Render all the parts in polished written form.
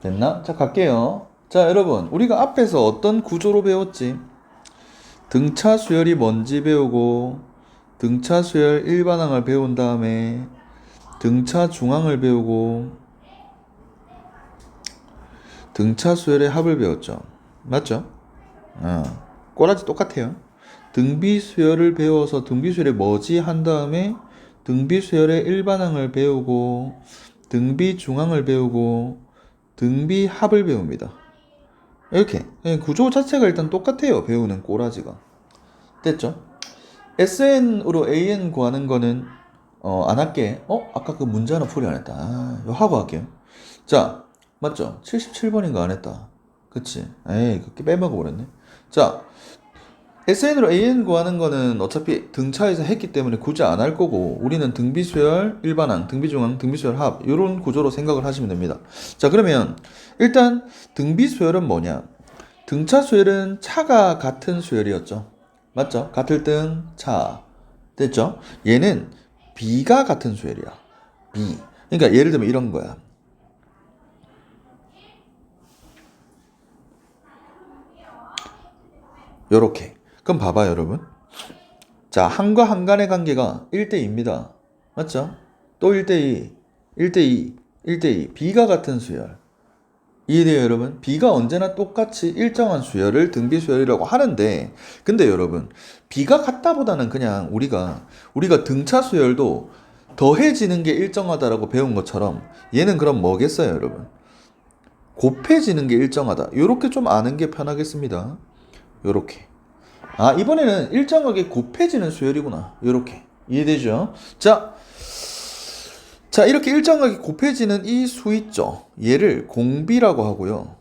됐나? 자, 갈게요. 자, 여러분, 우리가 앞에서 어떤 구조로 배웠지? 등차 수열이 뭔지 배우고, 등차 수열 일반항을 배운 다음에 등차 중항을 배우고, 등차 수열의 합을 배웠죠. 맞죠? 꼬라지 똑같아요. 등비수열을 배워서 등비수열이 뭐지 한 다음에 등비수열의 일반항을 배우고, 등비중항을 배우고, 등비합을 배웁니다. 이렇게 구조 자체가 일단 똑같아요. 배우는 꼬라지가. 됐죠? SN으로 AN 구하는 거는 안 할게. 아까 그 문제 하나 풀이 안 했다. 이거 하고 할게요. 자, 맞죠? 77번인가 안 했다. 그치? 에이, 그렇게 빼먹어 버렸네. 자, SN으로 AN 구하는 거는 어차피 등차에서 했기 때문에 굳이 안 할 거고, 우리는 등비수열 일반항, 등비중항, 등비수열 합 이런 구조로 생각을 하시면 됩니다. 자, 그러면 일단 등비수열은 뭐냐? 등차 수열은 차가 같은 수열이었죠. 맞죠? 같을 등 차. 됐죠? 얘는 비가 같은 수열이야. 비. 그러니까 예를 들면 이런 거야. 요렇게. 그럼 봐봐 여러분. 자, 한과 한 간의 관계가 1대2입니다. 맞죠? 또 1대2, 1대2, 1대2. B가 같은 수열. 이해돼요 여러분? B가 언제나 똑같이 일정한 수열을 등비수열이라고 하는데, 근데 여러분, B가 같다보다는 그냥 우리가 등차 수열도 더해지는 게 일정하다라고 배운 것처럼 얘는 그럼 뭐겠어요 여러분? 곱해지는 게 일정하다. 요렇게 좀 아는 게 편하겠습니다. 요렇게. 이번에는 일정하게 곱해지는 수열이구나. 요렇게. 이해되죠? 자, 이렇게 일정하게 곱해지는 이 수 있죠? 얘를 공비라고 하고요.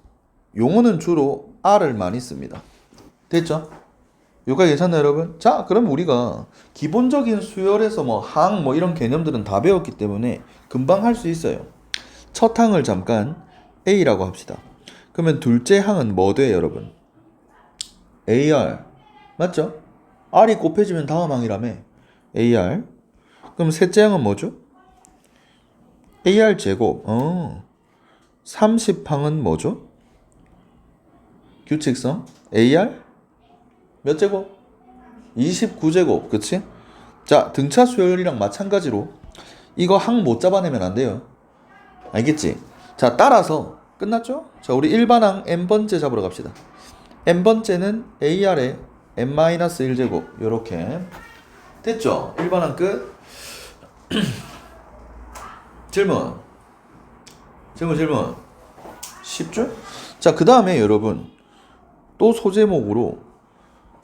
용어는 주로 R을 많이 씁니다. 됐죠? 요가 괜찮나요, 여러분? 자, 그럼 우리가 기본적인 수열에서 항 이런 개념들은 다 배웠기 때문에 금방 할 수 있어요. 첫 항을 잠깐 A라고 합시다. 그러면 둘째 항은 뭐 돼요, 여러분? AR. 맞죠? R이 곱해지면 다음 항이라며. AR. 그럼 셋째 항은 뭐죠? AR 제곱. 30항은 뭐죠? 규칙성. AR 몇 제곱? 29제곱. 그치? 자, 등차 수열이랑 마찬가지로 이거 항 못 잡아내면 안 돼요. 알겠지? 자, 따라서 끝났죠? 자, 우리 일반항 n번째 잡으러 갑시다. n번째는 AR에 n-1제곱 요렇게. 됐죠? 일반항 끝. 질문. 쉽죠? 자, 그 다음에 여러분 또 소제목으로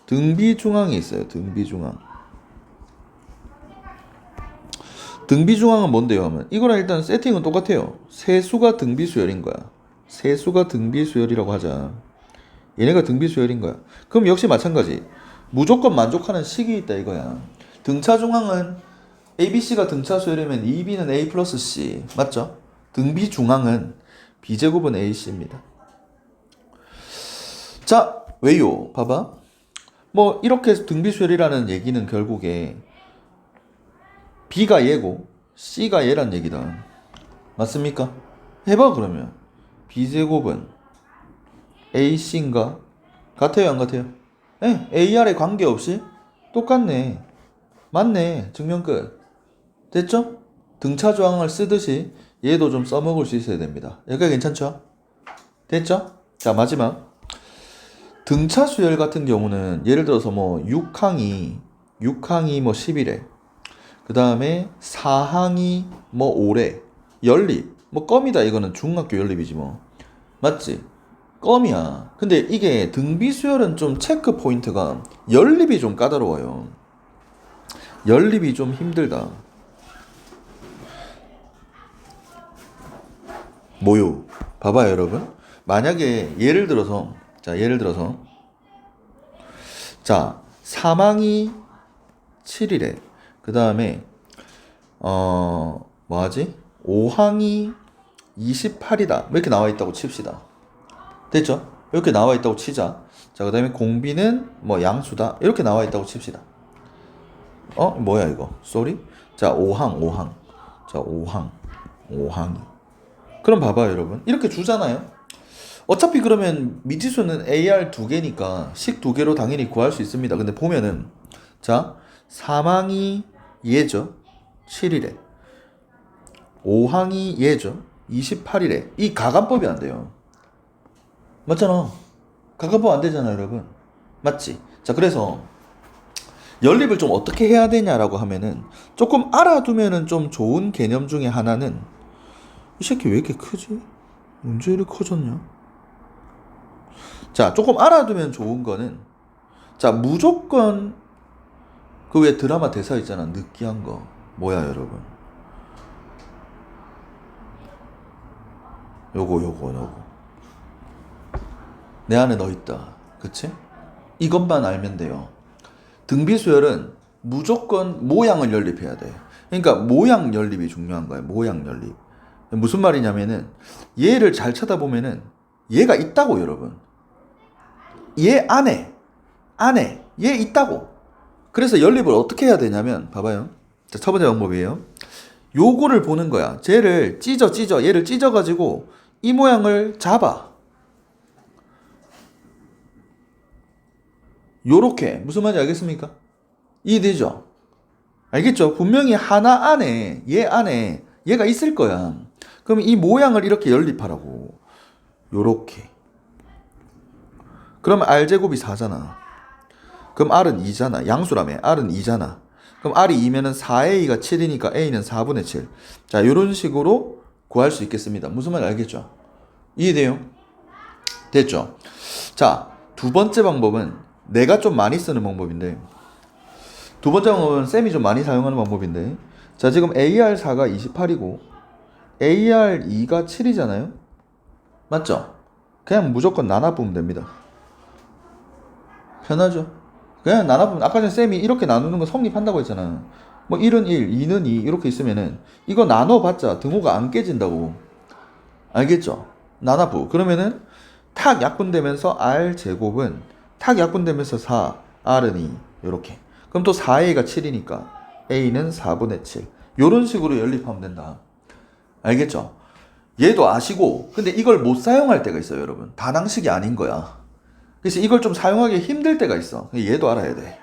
등비중항이 있어요. 등비중항은 뭔데요 하면 이거랑 일단 세팅은 똑같아요. 세수가 등비수열인 거야. 세수가 등비수열이라고 하자. 얘네가 등비수열인 거야. 그럼 역시 마찬가지. 무조건 만족하는 식이 있다 이거야. 등차중항은 ABC가 등차수열이면 2B는 A 플러스 C. 맞죠? 등비중항은 B제곱은 AC입니다. 자, 왜요? 봐봐. 이렇게 등비수열이라는 얘기는 결국에 B가 얘고 C가 얘란 얘기다. 맞습니까? 해봐 그러면. B제곱은 AC인가? 같아요 안 같아요? 네, AR에 관계없이 똑같네. 맞네. 증명 끝. 됐죠? 등차 조항을 쓰듯이 얘도 좀 써먹을 수 있어야 됩니다. 여기가 괜찮죠? 됐죠? 자, 마지막. 등차 수열 같은 경우는 예를 들어서 6항이 11회. 그 다음에 4항이 5래. 연립. 껌이다. 이거는 중학교 연립이지 뭐. 맞지? 껌이야. 근데 이게 등비 수열은 좀 체크 포인트가 연립이 좀 까다로워요. 연립이 좀 힘들다. 뭐요? 봐봐요 여러분. 만약에 예를 들어서 자, 사망이 7일에 그 다음에 뭐하지? 5항이 28이다 이렇게 나와 있다고 칩시다. 됐죠? 이렇게 나와 있다고 치자. 자, 그 다음에 공비는 양수다 이렇게 나와 있다고 칩시다. 뭐야 이거? 쏘리? 자, 5항. 자, 5항이 그럼 봐봐요, 여러분. 이렇게 주잖아요. 어차피 그러면 미지수는 AR 두 개니까 식 두 개로 당연히 구할 수 있습니다. 근데 보면은 자, 사망이 얘죠. 7일에. 5항이 얘죠. 28일에. 이 가간법이 안 돼요. 맞잖아. 가간법 안 되잖아, 여러분. 맞지? 자, 그래서 연립을 좀 어떻게 해야 되냐라고 하면은 조금 알아두면은 좀 좋은 개념 중에 하나는 이 새끼 왜 이렇게 크지? 언제 이렇게 커졌냐? 자, 조금 알아두면 좋은 거는 자, 무조건 그 왜 드라마 대사 있잖아. 느끼한 거. 뭐야, 여러분? 요거. 내 안에 너 있다. 그치? 이것만 알면 돼요. 등비수열은 무조건 모양을 연립해야 돼. 그러니까 모양 연립이 중요한 거야. 모양 연립. 무슨 말이냐면은 얘를 잘 쳐다보면은 얘가 있다고, 여러분. 얘 안에 얘 있다고. 그래서 연립을 어떻게 해야 되냐면 봐봐요. 자, 첫 번째 방법이에요. 요거를 보는 거야. 쟤를 찢어 얘를 찢어 가지고 이 모양을 잡아. 요렇게. 무슨 말인지 알겠습니까? 이해되죠? 알겠죠? 분명히 하나 안에 얘 안에 얘가 있을 거야. 그럼 이 모양을 이렇게 연립하라고. 요렇게. 그럼 R제곱이 4잖아. 그럼 R은 2잖아. 양수라며. R은 2잖아. 그럼 R이 2면은 4A가 7이니까 A는 4분의 7. 자, 요런 식으로 구할 수 있겠습니다. 무슨 말인지 알겠죠? 이해돼요? 됐죠? 자, 두 번째 방법은 내가 좀 많이 쓰는 방법인데, 두 번째 방법은 쌤이 좀 많이 사용하는 방법인데, 자, 지금 AR4가 28이고 AR2가 7이잖아요? 맞죠? 그냥 무조건 나눠 보면 됩니다. 편하죠? 그냥 나눠 보면, 아까 전에 쌤이 이렇게 나누는 거 성립한다고 했잖아. 뭐 1은 1, 2는 2 이렇게 있으면은 이거 나눠봤자 등호가 안 깨진다고. 알겠죠? 나눠부. 그러면은 탁 약분되면서 R 제곱은 탁 약분되면서 4, R은 2 요렇게. 그럼 또 4A가 7이니까 A는 4분의 7. 요런 식으로 연립하면 된다. 알겠죠? 얘도 아시고, 근데 이걸 못 사용할 때가 있어요, 여러분. 다낭식이 아닌 거야. 그래서 이걸 좀 사용하기 힘들 때가 있어. 얘도 알아야 돼.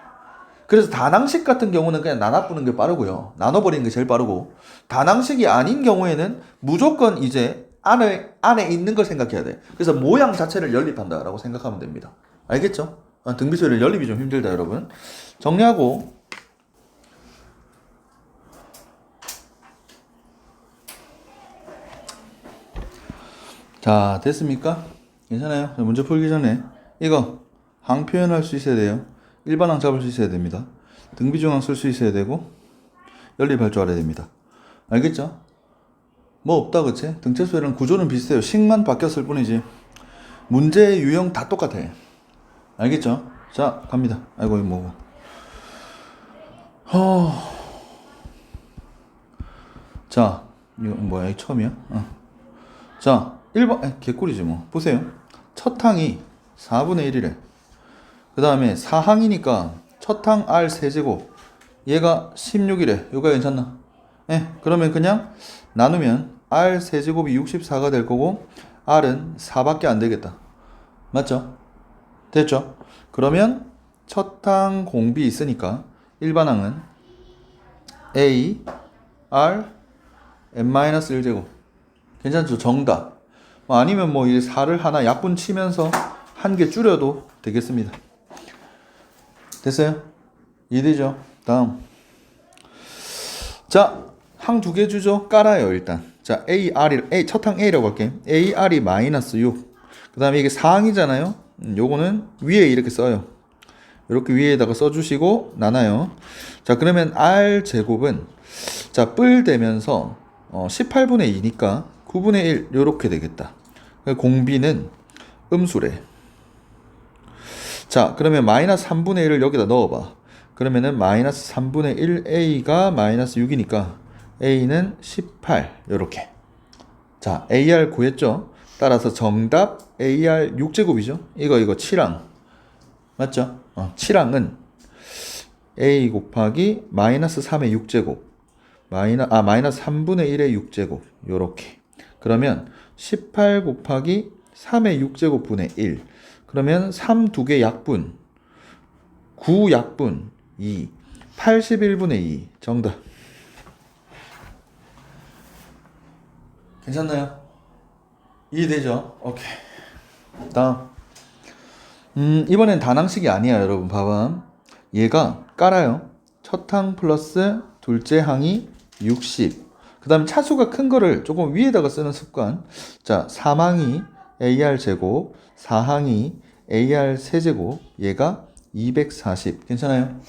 그래서 다낭식 같은 경우는 그냥 나눠부는 게 빠르고요. 나눠버리는 게 제일 빠르고, 다낭식이 아닌 경우에는 무조건 이제 안에 있는 걸 생각해야 돼. 그래서 모양 자체를 연립한다라고 생각하면 됩니다. 알겠죠? 등비수열의 연립이 좀 힘들다, 여러분. 정리하고, 자, 됐습니까? 괜찮아요? 문제 풀기 전에 이거 항 표현할 수 있어야 돼요. 일반항 잡을 수 있어야 됩니다. 등비중항 쓸 수 있어야 되고 연립할 줄 알아야 됩니다. 알겠죠? 뭐 없다, 그치? 등차수열은 구조는 비슷해요. 식만 바뀌었을 뿐이지 문제 유형 다 똑같아. 알겠죠? 자, 갑니다. 아이고, 이거 뭐고. 자, 이거 뭐야? 이거 처음이야? 자, 1번, 개꿀이지 뭐. 보세요. 첫 항이 4분의 1이래. 그 다음에 4항이니까 첫 항 R 세제곱. 얘가 16이래. 요가 괜찮나? 그러면 그냥 나누면 R 세제곱이 64가 될 거고, R은 4밖에 안 되겠다. 맞죠? 됐죠? 그러면 첫 항 공비 있으니까 일반항은 A, R, n-1제곱. 괜찮죠? 정답. 아니면 뭐 이 4를 하나 약분 치면서 한 개 줄여도 되겠습니다. 됐어요? 이해되죠? 다음. 자, 항 두 개 주죠? 깔아요, 일단. 자, 첫 항 A라고 할게. AR이 마이너스 6. 그 다음에 이게 4항이잖아요? 요거는 위에 이렇게 써요. 이렇게 위에다가 써주시고, 나눠요. 자, 그러면 R 제곱은, 자, 뿔 되면서, 18분의 2니까 9분의 1, 요렇게 되겠다. 공비는 음수래. 자, 그러면 마이너스 3분의 1을 여기다 넣어봐. 그러면은 마이너스 3분의 1A가 마이너스 6이니까 A는 18, 요렇게. 자, AR 구했죠? 따라서 정답 AR 6제곱이죠? 이거 7항. 맞죠? 7항은 A 곱하기 마이너스 3의 6제곱. 마이너스 3분의 1의 6제곱. 요렇게. 그러면 18 곱하기 3의 6제곱분의 1. 그러면 3 2개 약분. 9 약분 2. 81분의 2. 정답. 괜찮나요? 이해되죠? 오케이. 다음. 이번엔 단항식이 아니야, 여러분. 봐봐. 얘가 깔아요. 첫 항 플러스 둘째 항이 60. 그 다음 차수가 큰 거를 조금 위에다가 쓰는 습관. 자, 3항이 AR 제곱, 4항이 AR 세제곱, 얘가 240. 괜찮아요?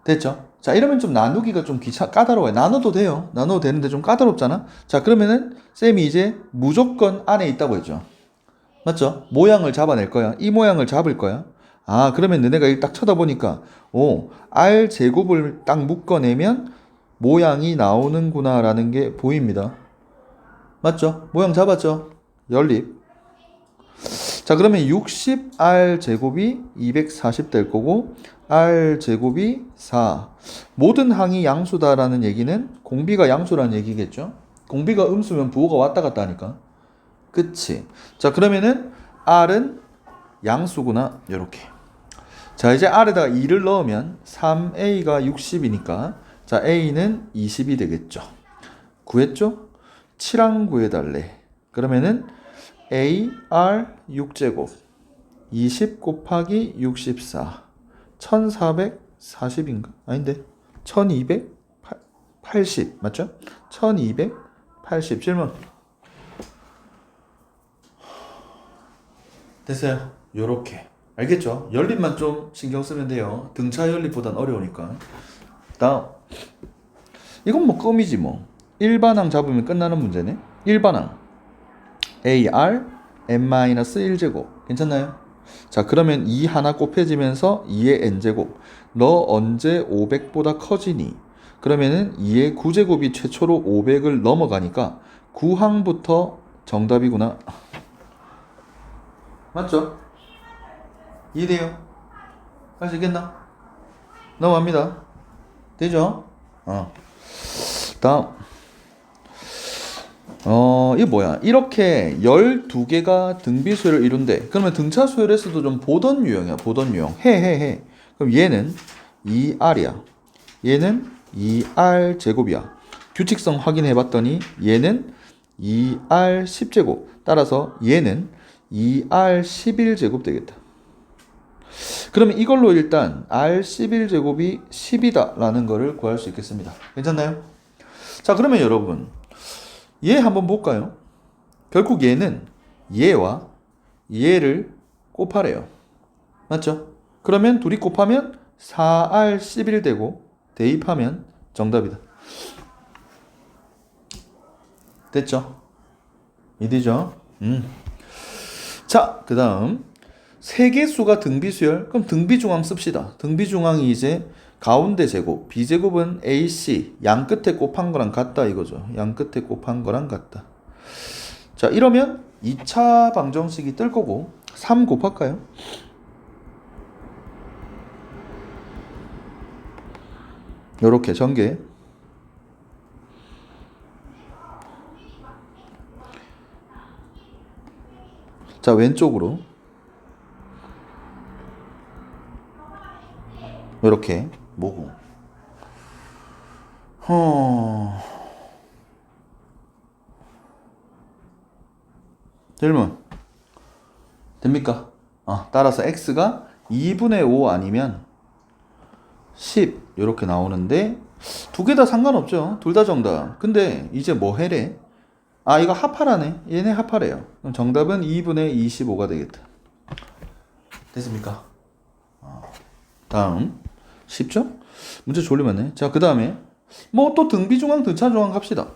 됐죠? 자, 이러면 좀 나누기가 좀 까다로워요. 나눠도 돼요. 나눠도 되는데 좀 까다롭잖아? 자, 그러면은 쌤이 이제 무조건 안에 있다고 했죠. 맞죠? 모양을 잡아낼 거야. 이 모양을 잡을 거야. 아, 그러면 너네가 이걸 딱 쳐다보니까, 오, R 제곱을 딱 묶어내면 모양이 나오는구나라는 게 보입니다. 맞죠? 모양 잡았죠? 연립. 자, 그러면 60R 제곱이 240 될 거고, R 제곱이 4. 모든 항이 양수다라는 얘기는 공비가 양수라는 얘기겠죠? 공비가 음수면 부호가 왔다 갔다 하니까. 그치? 자, 그러면은 R은 양수구나. 요렇게. 자, 이제 R에다가 2를 넣으면 3A가 60이니까 자, A는 20이 되겠죠. 구했죠? 7항 구해달래. 그러면은 AR 6제곱 20 곱하기 64 1440인가? 아닌데 1280 맞죠? 1280 질문 됐어요. 요렇게 알겠죠? 연립만 좀 신경 쓰면 돼요. 등차 연립보단 어려우니까. 다음 이건 뭐 껌이지 뭐. 일반항 잡으면 끝나는 문제네. 일반항 AR n-1제곱 괜찮나요? 자, 그러면 2 하나 곱해지면서 2의 n제곱. 너 언제 500보다 커지니? 그러면은 2의 9제곱이 최초로 500을 넘어가니까 9항부터 정답이구나. 맞죠? 이해돼요? 할 수 있겠나? 넘어갑니다. 되죠? 다음. 이게 뭐야? 이렇게 12개가 등비수열을 이룬대. 그러면 등차 수열에서도 좀 보던 유형이야. 보던 유형. 해. 그럼 얘는 2R이야. 얘는 2R 제곱이야. 규칙성 확인해 봤더니 얘는 2R 10제곱. 따라서 얘는 2R 11제곱 되겠다. 그러면 이걸로 일단 R 11제곱이 10이다 라는 거를 구할 수 있겠습니다. 괜찮나요? 자, 그러면 여러분 얘 한번 볼까요? 결국 얘는 얘와 얘를 곱하래요. 맞죠? 그러면 둘이 곱하면 4R 11 되고 대입하면 정답이다. 됐죠? 이해되죠? 자, 그 다음 세개수가 등비수열. 그럼 등비중항 씁시다. 등비중항이 이제 가운데 제곱, B제곱은 AC, 양 끝에 곱한 거랑 같다 이거죠. 양 끝에 곱한 거랑 같다. 자, 이러면 2차 방정식이 뜰 거고 3 곱할까요? 요렇게 전개. 자, 왼쪽으로 요렇게 모구. 질문 됩니까? 따라서 x가 2분의 5 아니면 10 이렇게 나오는데 두 개 다 상관없죠. 둘 다 정답. 근데 이제 뭐 해래? 이거 합하라네. 얘네 합하래요. 그럼 정답은 2분의 25가 되겠다. 됐습니까? 다음 쉽죠? 문제 졸리면네. 자, 그 다음에 뭐 또 등비중항 등차중항 합시다.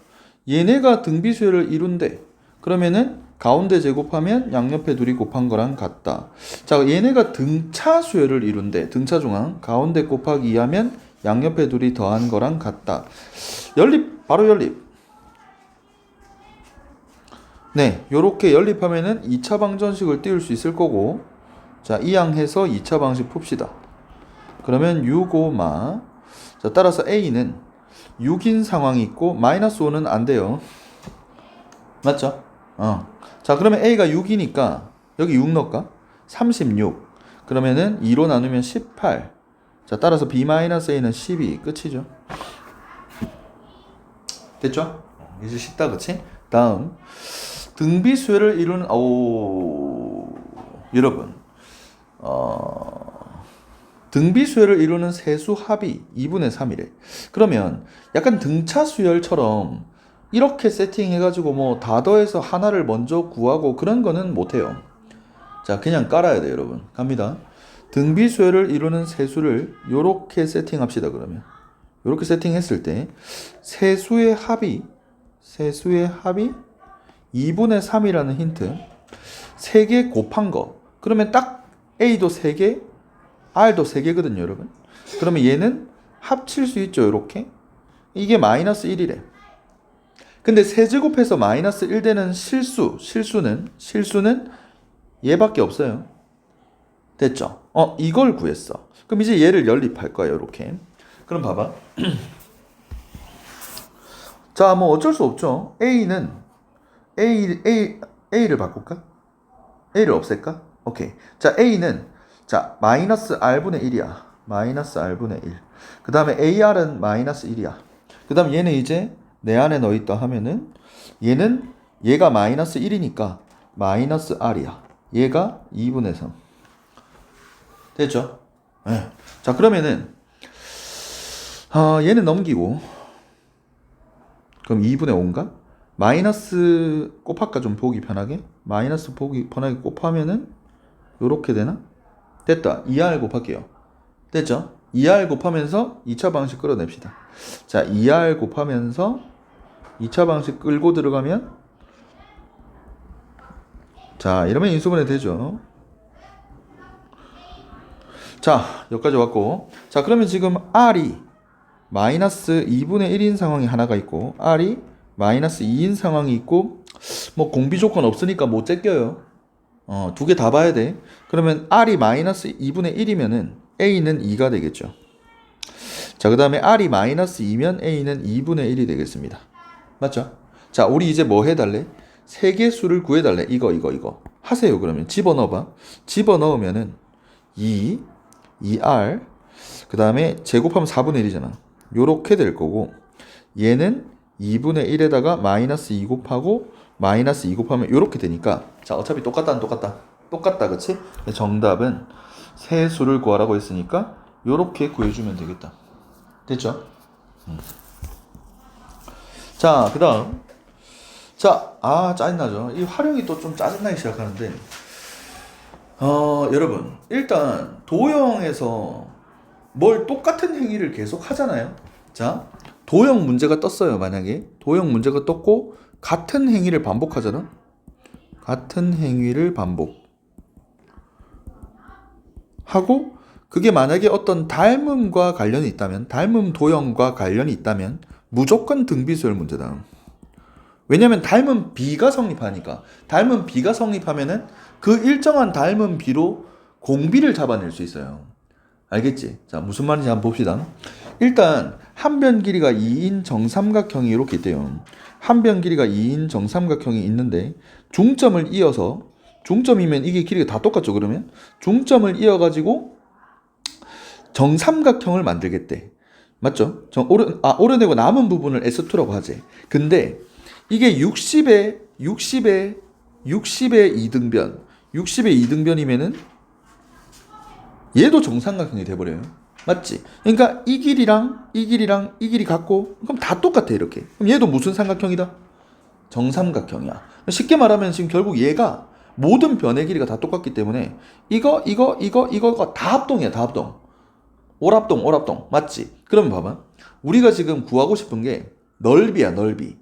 얘네가 등비수열을 이룬대. 그러면은 가운데 제곱하면 양옆에 둘이 곱한 거랑 같다. 자, 얘네가 등차수열을 이룬대. 등차중항 가운데 곱하기 2 하면 양옆에 둘이 더한 거랑 같다. 연립 바로 연립. 네, 요렇게 연립하면은 2차 방정식을 띄울 수 있을 거고, 자, 이항해서 2차 방식 풉시다. 그러면 6, 5, 마. 자, 따라서 A는 6인 상황이 있고, 마이너스 5는 안 돼요. 맞죠? 자, 그러면 A가 6이니까 여기 6 넣을까? 36. 그러면은 2로 나누면 18. 자, 따라서 B-A는 12. 끝이죠. 됐죠? 이제 쉽다, 그치? 다음. 등비수열을 이루는, 여러분. 등비수열을 이루는 세수 합이 2분의 3이래. 그러면 약간 등차수열처럼 이렇게 세팅해가지고 뭐 다 더해서 하나를 먼저 구하고 그런 거는 못해요. 자, 그냥 깔아야 돼요, 여러분. 갑니다. 등비수열을 이루는 세수를 요렇게 세팅합시다, 그러면. 요렇게 세팅했을 때 세수의 합이 2분의 3이라는 힌트. 3개 곱한 거. 그러면 딱 A도 3개, R도 3개거든요, 여러분. 그러면 얘는 합칠 수 있죠, 요렇게. 이게 마이너스 1이래. 근데 세제곱해서 마이너스 1 되는 실수는 얘밖에 없어요. 됐죠? 이걸 구했어. 그럼 이제 얘를 연립할 거예요, 요렇게. 그럼 봐봐. 자, 뭐 어쩔 수 없죠. A를 바꿀까? A를 없앨까? 오케이. 자, A는 자, 마이너스 R분의 1이야. 마이너스 R분의 1. 그 다음에 AR은 마이너스 1이야. 그 다음 얘는 이제 내 안에 넣어있다 하면은 얘가 마이너스 1이니까 마이너스 R이야. 얘가 2분의 3. 됐죠? 네. 자, 그러면은 얘는 넘기고 그럼 2분의 5인가? 마이너스 곱할까 좀 보기 편하게? 마이너스 보기 편하게 곱하면은 요렇게 되나? 됐다. 2R 곱할게요. 됐죠? 2R 곱하면서 2차 방식 끌어냅시다. 자, 2R 곱하면서 2차 방식 끌고 들어가면 자, 이러면 인수분해 되죠. 자, 여기까지 왔고. 자, 그러면 지금 R이 마이너스 2분의 1인 상황이 하나가 있고 R이 마이너스 2인 상황이 있고 뭐 공비 조건 없으니까 못 제껴요. 두 개 다 봐야 돼. 그러면 R이 마이너스 2분의 1이면은 A는 2가 되겠죠. 자, 그 다음에 R이 마이너스 2면 A는 2분의 1이 되겠습니다. 맞죠? 자, 우리 이제 뭐 해달래? 세 개 수를 구해달래. 이거. 하세요, 그러면. 집어넣어봐. 집어넣으면은 2R, 그 다음에 제곱하면 4분의 1이잖아. 요렇게 될 거고, 얘는 2분의 1에다가 마이너스 2 곱하고, 마이너스 2 곱하면 요렇게 되니까, 자, 어차피 똑같다, 그치? 정답은 세 수를 구하라고 했으니까, 요렇게 구해주면 되겠다. 됐죠? 자, 그 다음. 자, 짜증나죠? 이 활용이 또 좀 짜증나기 시작하는데, 여러분, 일단, 도형에서 뭘 똑같은 행위를 계속 하잖아요? 자, 도형 문제가 떴어요, 만약에. 도형 문제가 떴고, 같은 행위를 반복하잖아? 같은 행위를 반복하고, 그게 만약에 어떤 닮음과 관련이 있다면, 닮음 도형과 관련이 있다면, 무조건 등비수열 문제다. 왜냐면 닮은 B가 성립하니까. 닮은 B가 성립하면은 그 일정한 닮은 B로 공비를 잡아낼 수 있어요. 알겠지? 자, 무슨 말인지 한번 봅시다. 일단 한 변 길이가 2인 정삼각형이 이렇게 있대요. 한 변 길이가 2인 정삼각형이 있는데 중점을 이어서, 중점이면 이게 길이가 다 똑같죠, 그러면? 중점을 이어가지고 정삼각형을 만들겠대. 맞죠? 오려내고 남은 부분을 S2라고 하지. 근데 이게 60의 2등변. 60의 2등변이면은 얘도 정삼각형이 돼버려요. 맞지? 그러니까 이 길이랑 이 길이 같고, 그럼 다 똑같아, 이렇게. 그럼 얘도 무슨 삼각형이다? 정삼각형이야. 쉽게 말하면 지금 결국 얘가 모든 변의 길이가 다 똑같기 때문에 이거가 다 합동이야, 다 합동. 오랍동. 맞지? 그러면 봐봐. 우리가 지금 구하고 싶은 게 넓이야, 넓이.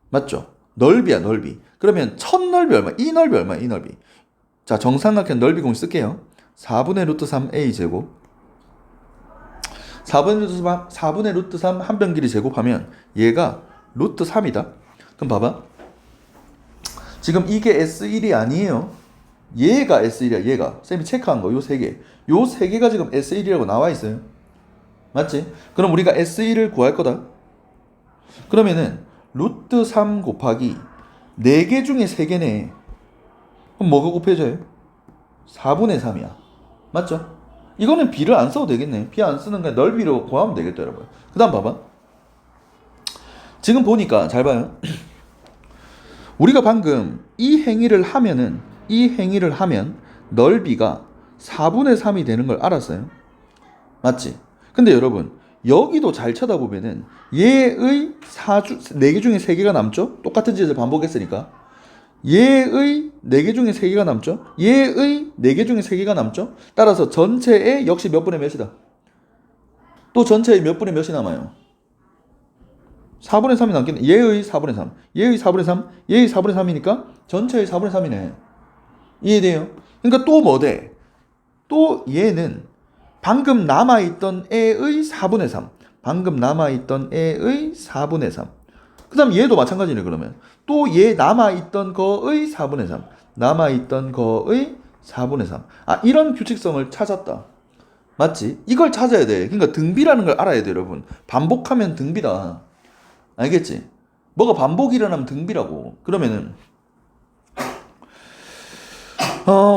맞죠? 넓이야, 넓이. 그러면 첫 넓이 얼마? 이 넓이 얼마? 이 넓이. 자, 정삼각형 넓이 공식 쓸게요. 4분의 루트 3a 제곱. 4분의 루트 3 한 변 길이 제곱하면 얘가 루트 3이다. 그럼 봐봐. 지금 이게 S1이 아니에요. 얘가 S1이야, 얘가. 쌤이 체크한 거, 요 세 개. 요 세 개가 지금 S1이라고 나와 있어요. 맞지? 그럼 우리가 S1을 구할 거다. 그러면은 루트 3 곱하기 4개 중에 3개네. 그럼 뭐가 곱해져요? 4분의 3이야. 맞죠? 이거는 b를 안 써도 되겠네. b 안 쓰는 게 넓이로 구하면 되겠다, 여러분. 그 다음 봐봐. 지금 보니까 잘 봐요. 우리가 방금 이 행위를 하면 넓이가 4분의 3이 되는 걸 알았어요. 맞지? 근데 여러분, 여기도 잘 쳐다보면은 얘의 4개 중에 3개가 남죠? 똑같은 짓을 반복했으니까. 얘의 4개 중에 3개가 남죠? 얘의 4개 중에 3개가 남죠? 따라서 전체의 역시 몇 분의 몇이다? 또 전체의 몇 분의 몇이 남아요? 4분의 3이 남겠네. 얘의 4분의 3, 얘의 4분의 3, 얘의 4분의 3이니까 전체의 4분의 3이네. 이해돼요? 그러니까 또 뭐 돼? 또 얘는 방금 남아있던 애의 4분의 3, 방금 남아있던 애의 4분의 3. 그 다음 얘도 마찬가지네. 그러면 또 얘 남아있던 거의 4분의 3, 남아있던 거의 4분의 3. 아, 이런 규칙성을 찾았다. 맞지? 이걸 찾아야 돼. 그러니까 등비라는 걸 알아야 돼, 여러분. 반복하면 등비다. 알겠지? 뭐가 반복이 일어나면 등비라고. 그러면은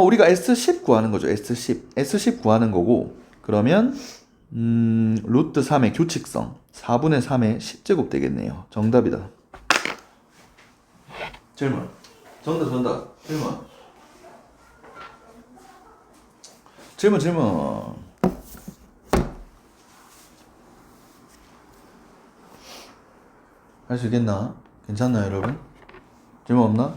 우리가 S10 구하는 거죠. S10 구하는 거고. 그러면 루트 3의 규칙성 4분의 3의 10제곱 되겠네요. 정답이다. 질문. 정답. 질문. 할 수 있겠나? 괜찮나요, 여러분? 질문 없나?